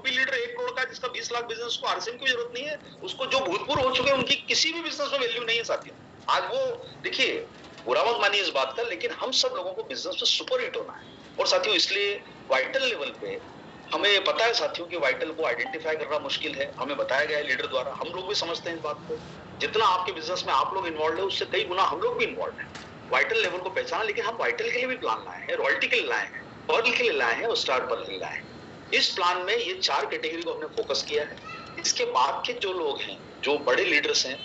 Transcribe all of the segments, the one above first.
UP leader 1 crore का जिसका 20 lakh business, को आरसीएम की जरूरत नहीं है, उसको जो भूतपूर्व हो चुके हैं उनकी किसी भी बिजनेस में वैल्यू नहीं है साथियों। आज वो देखिए, बुरा मत मानिए इस बात का, लेकिन हम सब लोगों को बिजनेस में सुपर हिट होना है। और साथियों इसलिए वाइटल लेवल पे हमें पता है साथियों कि वाइटल को आइडेंटिफाई करना मुश्किल है, हमें बताया गया है लीडर द्वारा, हम लोग भी समझते हैं इस बात को। जितना आपके बिजनेस में आप लोग इन्वॉल्व है उससे कई गुना हम लोग भी इन्वॉल्व है। वाइटल लेवल को पहचाना, लेकिन हम वाइटल के लिए भी प्लान लाए हैं, रॉयल्टी के लिए लाए हैं, पर्ल के लिए लाए हैं और स्टार पर्ल के लिए लाए हैं। इस प्लान में ये 4 कैटेगरी को हमने फोकस किया है। इसके बाद के जो लोग हैं, जो बड़े लीडर्स हैं,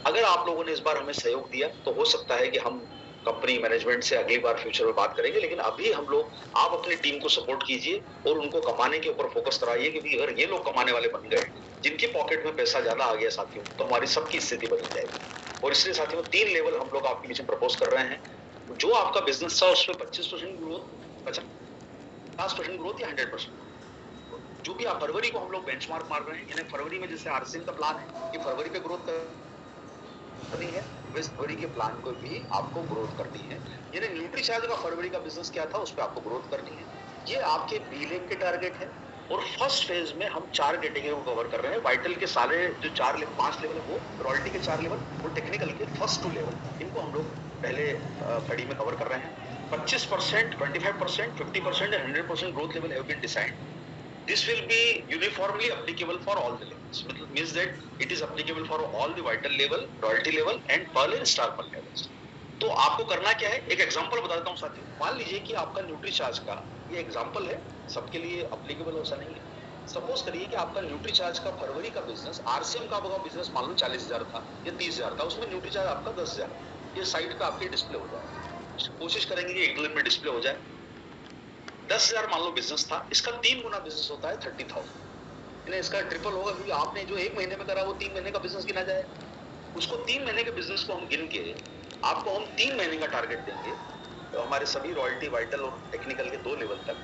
अगर आप लोगों ने इस बार हमें सहयोग दिया तो हो सकता है कि हम कंपनी मैनेजमेंट से अगली बार फ्यूचर में बात करेंगे, लेकिन अभी हम लोग, आप अपनी टीम को सपोर्ट कीजिए और उनको कमाने के ऊपर फोकस कराइए, क्योंकि अगर ये लोग कमाने वाले बन गए, जिनकी पॉकेट में पैसा ज्यादा आ गया साथियों, तो हमारी सबकी स्थिति बदल जाएगी। और इसलिए साथियों 3 लेवल हम लोग आपके बीच में प्रपोज कर रहे हैं। जो आपका बिजनेस था उसमें 25% ग्रोथ, 50% ग्रोथ या 100%, जो भी आप फरवरी को हम लोग बेंचमार्क मार रहे हैं, यानी फरवरी में जैसे आरसीएम का प्लान है कि फरवरी पे ग्रोथ करनी है, वैसे फरवरी के प्लान को भी आपको ग्रोथ करनी है। यानी न्यूट्रीचार्ज का फरवरी का बिजनेस क्या था, उस पर आपको ग्रोथ करनी है। ये आपके बीलेग के टारगेट है। और फर्स्ट फेज में हम 4 कैटेगरी को कवर कर रहे हैं। वाइटल के सारे जो 5 लेवल है वो, रॉयल्टी के 4 लेवल और टेक्निकल के फर्स्ट 2 लेवल, इनको हम लोग पहले कड़ी में कवर कर रहे हैं। 25%, 25%, 50% and 100% growth level have been decided. This will be uniformly applicable for all the levels. Means that it is applicable for all the vital level, royalty level and pearl and star pearl levels. तो आपको करना क्या है, एक example बताता हूँ साथियों। मान लीजिए कि आपका न्यूट्रीचार्ज का, ये एग्जांपल है, सबके लिए अप्लीकेबल ऐसा नहीं है। सपोज करिए कि आपका न्यूट्रीचार्ज का फरवरी का बिजनेस, आरसीएम का आपका बिजनेस मान लो 40,000 था या 30,000 था, उसमें न्यूट्रीचार्ज आपका 10,000, ये साइट पे आपके डिस्प्ले हो जाए। कोशिश करेंगे कि 1 दिन में डिस्प्ले हो जाए। 10,000 मान लो बिजनेस था, इसका 3 गुना बिजनेस होता है 30,000, इसका ट्रिपल होगा, क्योंकि आपने जो 1 महीने में करा वो 3 महीने का बिजनेस गिना जाए। उसको 3 महीने के बिजनेस को हम गिन के आपको हम 3 महीने का टारगेट देंगे, तो हमारे सभी रॉयल्टी, वाइटल और टेक्निकल के 2 लेवल तक,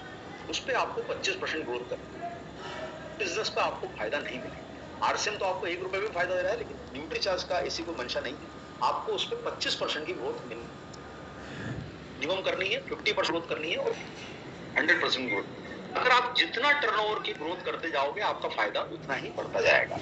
उस पर आपको 25% ग्रोथ करना है। बिजनेस का आपको फायदा नहीं मिलेगा। आरसीएम तो आपको 1 रुपए में फायदा दे रहा है, लेकिन न्यूट्रीचार्ज का ऐसी कोई मंशा नहीं है। आपको उस पर 25% की ग्रोथ मिनिमम करनी है, 50% ग्रोथ करनी है और 100% ग्रोथ। अगर आप जितना टर्नओवर की ग्रोथ करते जाओगे, आपका फायदा उतना ही बढ़ता जाएगा।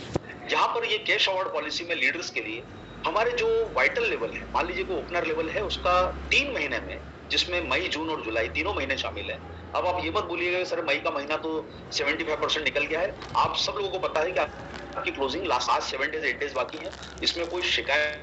यहाँ पर ये कैश अवार्ड पॉलिसी में लीडर्स के लिए हमारे जो वाइटल लेवल है, मान लीजिए कोई ओपनर लेवल है, उसका 3 महीने में, जिसमें मई, जून और जुलाई तीनों महीने शामिल है। अब आप ये मत बोलिएगा सर मई का महीना तो 75% निकल गया है। आप सब लोगों को पता है कि आपकी क्लोजिंग लास्ट 7 डेज 8 डेज बाकी है। इसमें कोई शिकायत,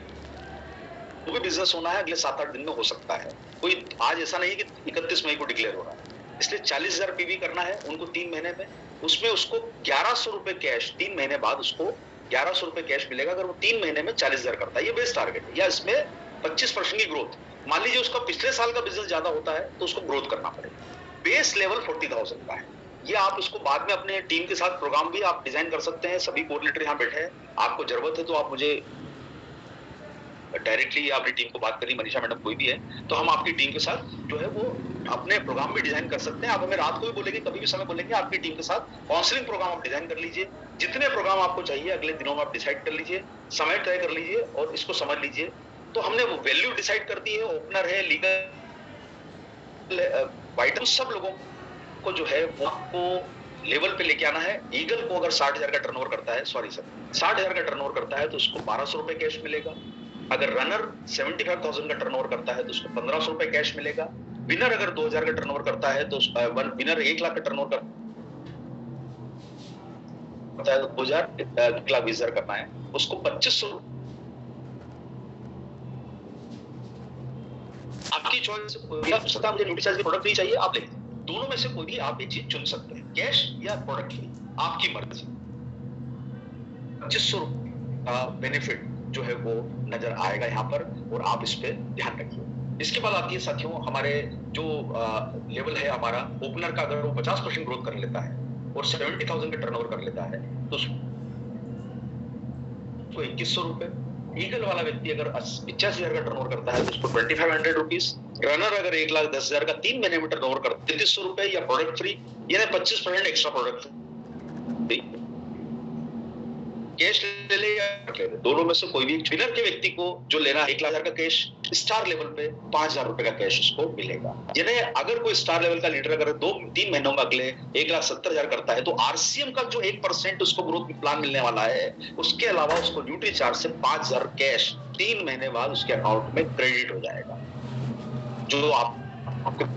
कोई बिजनेस होना है अगले 7-8 दिन में हो सकता है। कोई आज ऐसा नहीं है कि 31 मई को डिक्लेयर हो रहा है। इसलिए 40,000 पीवी करना है उनको 3 महीने में। उसमें उसको 1,100 रुपए कैश 3 महीने बाद उसको 1,100 रुपए कैश मिलेगा, अगर वो 3 महीने में 40,000 करता है। ये बेस्ट टारगेट है। या इसमें 25% की ग्रोथ। मान लीजिए उसका पिछले साल का बिजनेस ज्यादा होता है तो उसको ग्रोथ करना पड़ेगा। बेस लेवल 40,000 का है। ये आप उसको बाद में अपने टीम के साथ प्रोग्राम भी आप डिजाइन कर सकते हैं। सभी कोऑर्डिनेटर यहाँ बैठे हैं, आपको जरूरत है तो आप मुझे डायरेक्टली अपनी टीम को बात करिए, मनीषा मैडम कोई भी है, तो हम आपकी टीम के साथ जो है वो अपने प्रोग्राम भी डिजाइन कर सकते हैं। आप हमें रात को भी बोलेंगे, कभी भी समय बोलेंगे, आपकी टीम के साथ काउंसलिंग प्रोग्राम आप डिजाइन कर लीजिए। जितने प्रोग्राम आपको चाहिए अगले दिनों में आप डिसाइड कर लीजिए, समय तय कर लीजिए और इसको समझ लीजिए। तो हमने वो वैल्यू डिसाइड कर दी है, ओपनर है, लीगल, वाइटल, सब लोगों को जो है वो आपको लेवल पे लेके आना है। ईगल को अगर 60,000 का टर्नओवर करता है, सॉरी सर, 60,000 का टर्नओवर करता है तो उसको 1,200 रुपए कैश मिलेगा। अगर रनर 75,000 का टर्नओवर करता है तो उसको 1,500 रुपए कैश मिलेगा। विनर अगर 2,000 का टर्नओवर करता है तो विनर 1 लाख का टर्नओवर करता है तो 1,20,000 करना है, उसको 2,500। आपकी चॉइस, मुझे न्यूट्रीचार्ज प्रोडक्ट नहीं चाहिए, आप ले लीजिए। दोनों में से कोई भी आप एक चीज चुन सकते हैं, कैश या प्रोडक्ट फ्री, आपकी मर्जी। 2,500 का बेनिफिट जो है वो नजर आएगा यहाँ पर, और आप इस पे ध्यान रखिए। इसके बाद आती है साथियों हमारे जो लेवल है हमारा ओपनर का, अगर वो 50% ग्रोथ कर लेता है और 70,000 का टर्नओवर कर लेता है तो उसको 2,100 रुपए। ईगल वाला व्यक्ति अगर 85,000 का टर्नओवर करता है तो उसको 2,500 रुपीज। रनर अगर 1,10,000 का 3 महीने में टर्नओवर करता है 3,300 रुपए या प्रोडक्ट फ्री, यानी 25% एक्स्ट्रा प्रोडक्ट फ्री। कैश ले ले या ले ले, दोनों में से कोई भी विनर के व्यक्ति को जो लेना है 1,00,000 का कैश, स्टार लेवल पे 5,000 रुपए का कैश उसको मिलेगा। यानी अगर कोई स्टार लेवल का लीडर अगर 2-3 महीनों में अगले 1,70,000 करता है तो आरसीएम का जो 1% उसको ग्रोथ प्लान मिलने वाला है, उसके अलावा उसको न्यूट्री चार्ज से 5,000 कैश 3 महीने बाद उसके अकाउंट में क्रेडिट हो जाएगा। जो आपको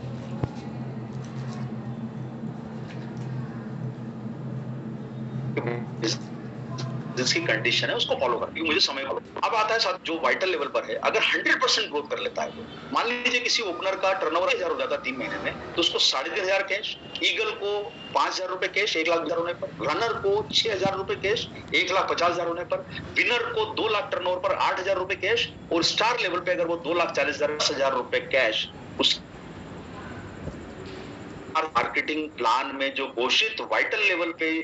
जिसकी कंडीशन है उसको फॉलो करती है, मुझे समय फॉलो। अब आता है साथ जो वाइटल लेवल पर है, अगर 100% ग्रोथ कर लेता है तो मान लीजिए किसी ओपनर का टर्नओवर 1,000 हो जाता है 3 महीने में, तो उसको 3,500 कैश, ईगल को 5,000 रुपए कैश 1,00,000 होने पर, रनर को 6,000 रुपए कैश 1,50,000 होने पर, विनर को 2 लाख टर्नओवर पर 8,000 रुपए कैश, और स्टार लेवल पे अगर वो 2,40,000 रुपए कैश उस मार्केटिंग प्लान में जो घोषित वाइटल लेवल पे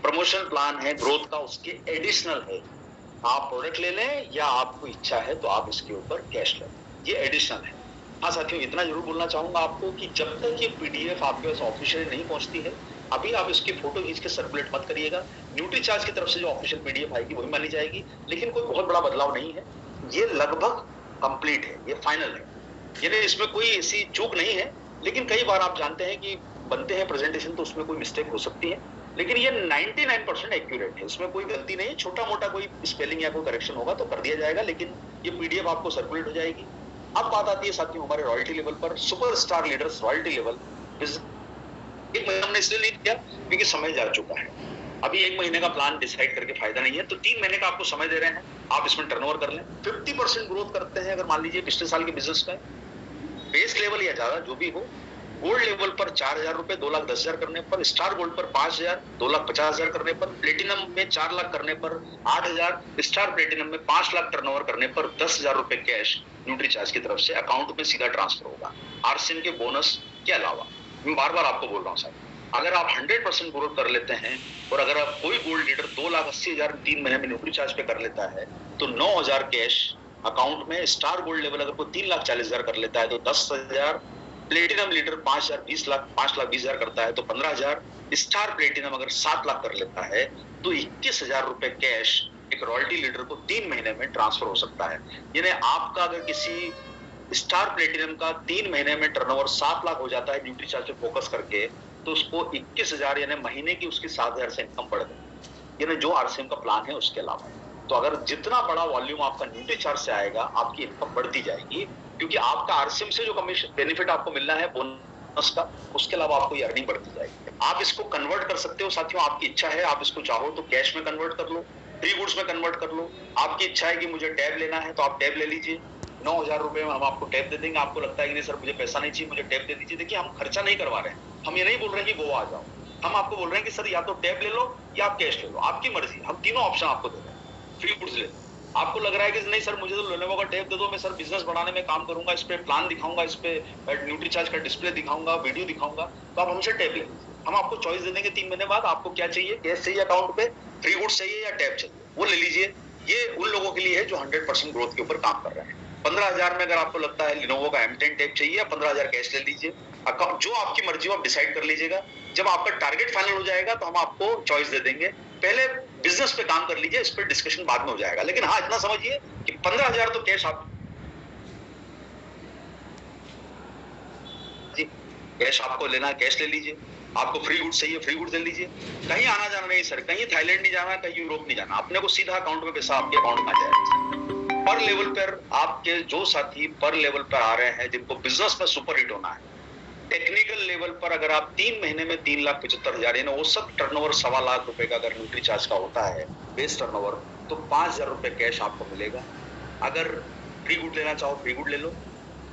प्रमोशन प्लान है ग्रोथ का, उसके एडिशनल है। आप प्रोडक्ट ले लें या आपको इच्छा है तो आप इसके ऊपर कैश लें, ये एडिशनल है। हाँ साथियों, इतना जरूर बोलना चाहूंगा आपको कि जब तक ये पीडीएफ आपके पास ऑफिशियल नहीं पहुंचती है, अभी आप इसकी फोटो खींच के सर्कुलेट मत करिएगा। न्यूट्री चार्ज की तरफ से जो ऑफिशियल पीडीएफ आएगी वही मानी जाएगी, लेकिन कोई बहुत बड़ा बदलाव नहीं है, ये लगभग कंप्लीट है, ये फाइनल है, यानी इसमें कोई ऐसी चूक नहीं है। लेकिन कई बार आप जानते हैं कि बनते हैं प्रेजेंटेशन तो उसमें कोई मिस्टेक हो सकती है, लेकिन ये 99% एक्यूरेट है, इसमें कोई गलती नहीं है। छोटा मोटा कोई स्पेलिंग या कोई करेक्शन होगा तो कर दिया जाएगा, लेकिन ये पीडीएफ आपको सर्कुलेट हो जाएगी। अब बात आती है साथियों हमारे रॉयल्टी लेवल पर, सुपरस्टार लीडर्स रॉयल्टी लेवल। एक महीना हमने इसलिए नहीं किया क्योंकि समय जा चुका है, अभी 1 महीने का प्लान डिसाइड करके फायदा नहीं है, तो 3 महीने का आपको समय दे रहे हैं, आप इसमें टर्नओवर कर लें। 50% ग्रोथ करते हैं अगर मान लीजिए पिछले साल के बिजनेस में, बेस लेवल या ज्यादा जो भी हो, गोल्ड लेवल पर 4,000 रुपए 2,10,000 करने पर, स्टार गोल्ड पर 5,000 2,50,000 करने पर, प्लेटिनम में 4 लाख करने पर 8,000, स्टार प्लेटिनम में 5 लाख टर्नओवर करने पर 10,000 रुपए कैश न्यूट्री चार्ज की तरफ से अकाउंट में सीधा ट्रांसफर होगा, आरसीएम के बोनस के अलावा। मैं बार बार आपको बोल रहा हूँ साहब, अगर आप 100% ग्रोथ कर लेते हैं और अगर आप कोई गोल्ड लीडर 2,80,000 3 महीने में न्यूट्री चार्ज पे कर लेता है तो 9,000 कैश अकाउंट में, स्टार गोल्ड लेवल अगर कोई 3,40,000 कर लेता है तो 10,000, प्लेटिनम लीडर 5,000 20 लाख 5,20,000 करता है तो 15,000, स्टार प्लेटिनम अगर 7 लाख कर लेता है तो 21,000 रुपए कैश एक रॉयल्टी लीडर को 3 महीने में ट्रांसफर हो सकता है। यानी आपका अगर किसी स्टार प्लेटिनम का 3 महीने में टर्नओवर 7 लाख हो जाता है न्यूट्री चार्ज पे फोकस करके, तो उसको 21,000 यानी महीने की उसकी 7,000 से इनकम बढ़ गई, यानी जो आरसीएम का प्लान है उसके अलावा। तो अगर जितना बड़ा वॉल्यूम आपका न्यूट्री चार्ज से आएगा आपकी इनकम बढ़ती जाएगी, क्योंकि आपका आरसीएम से जो कमीशन बेनिफिट आपको मिलना है बोनस का, उसके अलावा आपको ये अर्निंग बढ़ती जाएगी। आप इसको कन्वर्ट कर सकते हो साथियों, आपकी इच्छा है, आप इसको चाहो तो कैश में कन्वर्ट कर लो, फ्री गुड्स में कन्वर्ट कर लो। आपकी इच्छा है कि मुझे टैब लेना है तो आप टैब ले लीजिए, 9,000 रुपए में हम आपको टैब दे देंगे। आपको लगता है कि नहीं सर मुझे पैसा नहीं चाहिए, मुझे टैब दे दीजिए। देखिए हम खर्चा नहीं करवा रहे हैं, हम ये नहीं बोल रहे हैं कि गोवा आ जाओ, हम आपको बोल रहे हैं कि सर या तो टैब ले लो या आप कैश ले लो, आपकी मर्जी। हम तीनों ऑप्शन आपको दे रहे हैं। फ्री गुड्स ले, आपको लग रहा है कि नहीं सर मुझे तो लेनोवो का टैब दे दो, मैं सर बिजनेस बढ़ाने में काम करूंगा, इस पे प्लान दिखाऊंगा, इस पे न्यूट्री चार्ज का डिस्प्ले दिखाऊंगा, वीडियो दिखाऊंगा, तो आप हमसे टैब ले लीजिए। हम आपको चॉइस दे देंगे 3 महीने बाद, आपको क्या चाहिए, कैश चाहिए अकाउंट पे, फ्री गुड्स चाहिए या टैब चाहिए, वो ले लीजिए। ये उन लोगों के लिए है जो 100% ग्रोथ के ऊपर काम कर रहे हैं। 15,000 में अगर आपको लगता है लिनोवो का M10 टैब चाहिए, 15,000 कैश ले लीजिए। अकाउंट जो आपकी मर्जी हो आप डिसाइड कर लीजिएगा। जब आपका टारगेट फाइनल हो जाएगा तो हम आपको चॉइस दे देंगे। पहले बिजनेस पे काम कर लीजिए, इस पे डिस्कशन बाद में हो जाएगा। लेकिन हाँ इतना समझिए कि 15,000 तो कैश आप कैश आपको लेना है, कैश ले लीजिए। आपको फ्री गुड्स चाहिए, फ्री गुड्स ले लीजिए। कहीं आना जाना नहीं सर, कहीं थाईलैंड नहीं जाना, कहीं यूरोप नहीं जाना, अपने को सीधा अकाउंट में पैसा आपके अकाउंट में आ जाएगा। पर लेवल पर आपके जो साथी पर लेवल पर आ रहे हैं, जिनको बिजनेस में सुपर हिट होना है, टेक्निकल लेवल पर अगर आप 3 महीने में 3,75,000 यानी औसत टर्नओवर 1.25 लाख रुपए का अगर न्यूट्री चार्ज का होता है बेस टर्नओवर, तो 5,000 रुपए कैश आपको मिलेगा। अगर फ्री गुड लेना चाहो फ्री गुड ले लो।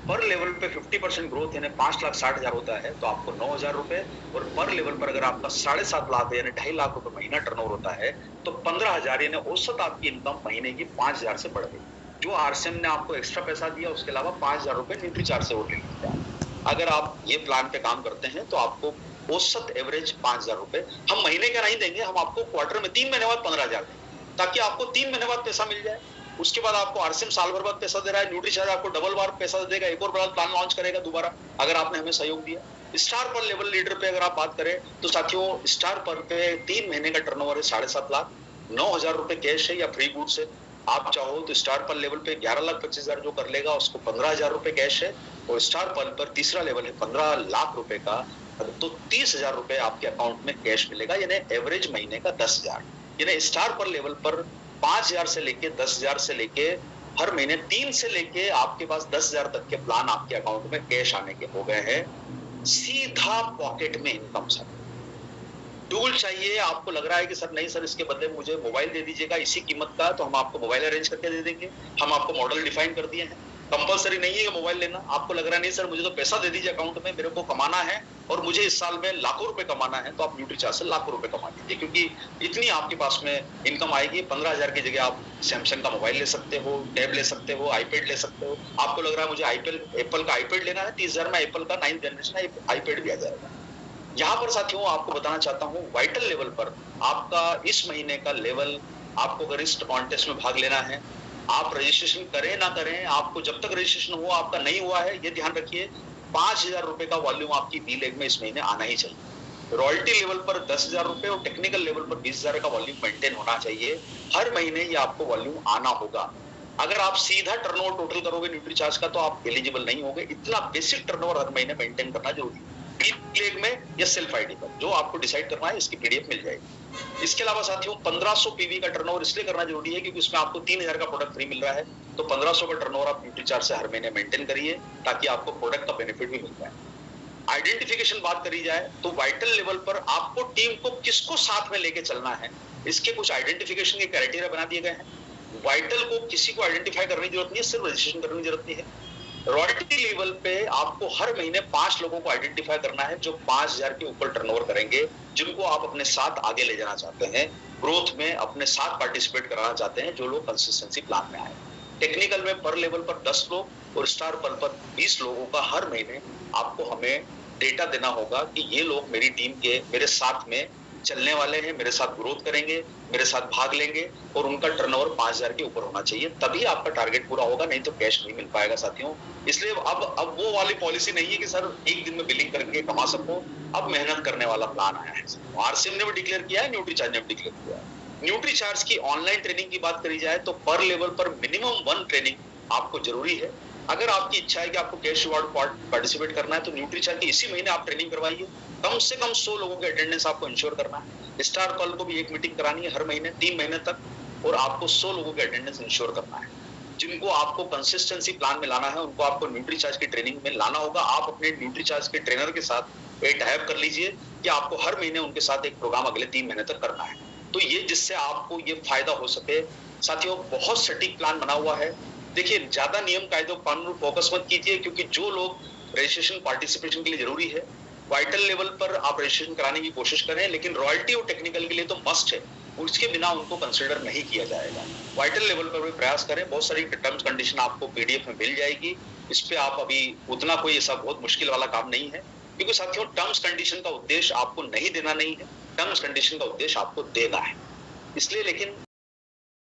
पर लेवल पे 50% ग्रोथ यानी 5,60,000 होता है तो आपको 9,000 रुपए, और पर लेवल पर अगर आपका 7.5 लाख यानी 2.5 लाख रुपए महीना टर्नओवर होता है तो 15,000 यानी औसत आपकी इनकम महीने की 5,000 से बढ़ गई। जो आरसीएम ने आपको एक्स्ट्रा पैसा दिया उसके अलावा 5,000 रुपए न्यूट्री चार्ज से वो ले लीजिए। अगर आप ये प्लान पे काम करते हैं तो आपको औसत एवरेज 5,000 रुपए हम महीने का नहीं देंगे, हम आपको क्वार्टर में 3 महीने बाद 15,000 देंगे, ताकि आपको 3 महीने बाद पैसा मिल जाए। उसके बाद आपको आरसीएम साल भर बाद पैसा दे रहा है, न्यूट्री चार्ज आपको डबल बार पैसा देगा, एक और बड़ा प्लान लॉन्च करेगा दोबारा, अगर आपने हमें सहयोग दिया। स्टार पर लेवल लीडर पे अगर आप बात करें तो साथियों स्टार पर पे 3 महीने का टर्नओवर है 7.5 लाख, 9,000 रुपए कैश है या फ्री गुड्स है। आप चाहो तो स्टार पर्ल लेवल पे 11,25,000 जो कर लेगा उसको 15,000 रुपए कैश है, और स्टार पर्ल पर तीसरा लेवल है 15 लाख रुपए का, तो 30,000 रुपए आपके अकाउंट में कैश मिलेगा, यानी एवरेज महीने का 10,000। यानी स्टार पर्ल लेवल पर 5,000 से लेके 10,000 से लेके हर महीने 3 से लेके आपके पास 10,000 तक के प्लान आपके अकाउंट में कैश आने के हो गए हैं। सीधा पॉकेट में इनकम सर। टूल चाहिए, आपको लग रहा है कि सर नहीं सर इसके बदले मुझे मोबाइल दे दीजिएगा इसी कीमत का, तो हम आपको मोबाइल अरेंज करके दे देंगे। हम आपको मॉडल डिफाइन कर दिए हैं, कंपलसरी नहीं है कि मोबाइल लेना। आपको लग रहा है नहीं सर मुझे तो पैसा दे दीजिए अकाउंट में, मेरे को कमाना है और मुझे इस साल में लाखों रुपए कमाना है, तो आप न्यूट्रीचार्ज से लाखों रुपए कमा लीजिए, क्योंकि इतनी आपके पास में इनकम आएगी। 15,000 की जगह आप सैमसंग का मोबाइल ले सकते हो, टैब ले सकते हो, आईपैड ले सकते हो। आपको लग रहा है मुझे एप्पल का आईपैड लेना है, 30,000 में एप्पल का 9th जनरेशन आईपैड भी आ जाएगा। यहाँ पर साथियों आपको बताना चाहता हूँ, वाइटल लेवल पर आपका इस महीने का लेवल, आपको अगर इस कॉन्टेस्ट में भाग लेना है, आप रजिस्ट्रेशन करें ना करें, आपको जब तक रजिस्ट्रेशन हुआ आपका नहीं हुआ है, ये ध्यान रखिए 5,000 रुपए का वॉल्यूम आपकी बी लेग में इस महीने आना ही चाहिए। रॉयल्टी लेवल पर 10,000 रुपए और टेक्निकल लेवल पर 20,000 का वॉल्यूम मेंटेन होना चाहिए। हर महीने ये आपको वॉल्यूम आना होगा। अगर आप सीधा टर्नओवर टोटल करोगे न्यूट्रीचार्ज का तो आप एलिजिबल नहीं होंगे। इतना बेसिक टर्नओवर हर महीने मेंटेन करना जरूरी है, बी लेग में या सेल्फ आईडी पर, जो आपको डिसाइड करना है इसकी पीडीएफ मिल जाएगी। इसके अलावा साथियों 1500 पीवी का टर्नओवर इसलिए करना जरूरी है क्योंकि उसमें आपको 3,000 का प्रोडक्ट फ्री मिल रहा है, तो 1500 का टर्नओवर आप न्यूट्रीचार्ज से हर महीने मेंटेन करिए ताकि आपको प्रोडक्ट का बेनिफिट भी मिल जाए। आइडेंटिफिकेशन बात करी जाए तो वाइटल लेवल पर आपको टीम को किसको साथ में लेके चलना है, इसके कुछ आइडेंटिफिकेशन के क्राइटेरिया बना दिए गए हैं। वाइटल को किसी को आइडेंटिफाई करने की जरूरत नहीं है, सिर्फ रजिस्ट्रेशन करने की जरूरत नहीं है। रॉयल्टी लेवल पे आपको हर महीने 5 लोगों को आइडेंटिफाई करना है जो 5,000 के ऊपर टर्नओवर करेंगे, जिनको आप अपने साथ आगे ले जाना चाहते हैं, ग्रोथ में अपने साथ पार्टिसिपेट कराना चाहते हैं, जो लोग कंसिस्टेंसी प्लान में आए। टेक्निकल में पर लेवल पर 10 लोग और स्टार पर 20 लोगों का हर महीने आपको हमें डेटा देना होगा कि ये लोग मेरी टीम के मेरे साथ में चलने वाले हैं, मेरे साथ ग्रोथ करेंगे, मेरे साथ भाग लेंगे, और उनका टर्नओवर 5,000 के ऊपर होना चाहिए, तभी आपका टारगेट पूरा होगा, नहीं तो कैश नहीं मिल पाएगा साथियों। इसलिए अब वो वाली पॉलिसी नहीं है कि सर एक दिन में बिलिंग करके कमा सको। अब मेहनत करने वाला प्लान आया है। आरसीएम ने भी डिक्लेयर किया है, न्यूट्रीचार्ज ने भी डिक्लेयर किया है। न्यूट्रीचार्ज की ऑनलाइन ट्रेनिंग की बात करी जाए तो पर लेवल पर मिनिमम 1 ट्रेनिंग आपको जरूरी है। अगर आपकी इच्छा है कि आपको कैश रिवॉर्ड पार्टिसिपेट करना है तो न्यूट्रीचार्ज की इसी महीने आप ट्रेनिंग करवाइए। कम से कम 100 लोगों के अटेंडेंस आपको इंश्योर करना है। स्टार पर्ल को भी एक मीटिंग करानी है हर महीने 3 महीने तक, और आपको 100 लोगों के अटेंडेंस इंश्योर करना है। जिनको आपको कंसिस्टेंसी प्लान में लाना है उनको आपको न्यूट्रीचार्ज की ट्रेनिंग में लाना होगा। आप अपने न्यूट्रीचार्ज के ट्रेनर के साथ एक टाइप कर लीजिए कि आपको हर महीने उनके साथ एक प्रोग्राम अगले 3 महीने तक करना है, तो ये जिससे आपको ये फायदा हो सके। साथियों बहुत सटीक प्लान बना हुआ है। देखिए ज्यादा नियम कायदों कानून फोकस मत कीजिए, क्योंकि जो लोग रजिस्ट्रेशन पार्टिसिपेशन के लिए जरूरी है, वाइटल लेवल पर आप रजिस्ट्रेशन कराने की कोशिश करें, लेकिन रॉयल्टी और टेक्निकल के लिए तो मस्ट है, उसके बिना उनको कंसिडर नहीं किया जाएगा। वाइटल लेवल पर भी प्रयास करें, बहुत सारी टर्म्स कंडीशन आपको पीडीएफ में मिल जाएगी। इस पे आप अभी उतना कोई ऐसा बहुत मुश्किल वाला काम नहीं है, क्योंकि साथियों टर्म्स कंडीशन का उद्देश्य आपको नहीं देना नहीं है, टर्म्स कंडीशन का उद्देश्य आपको देना है। इसलिए लेकिन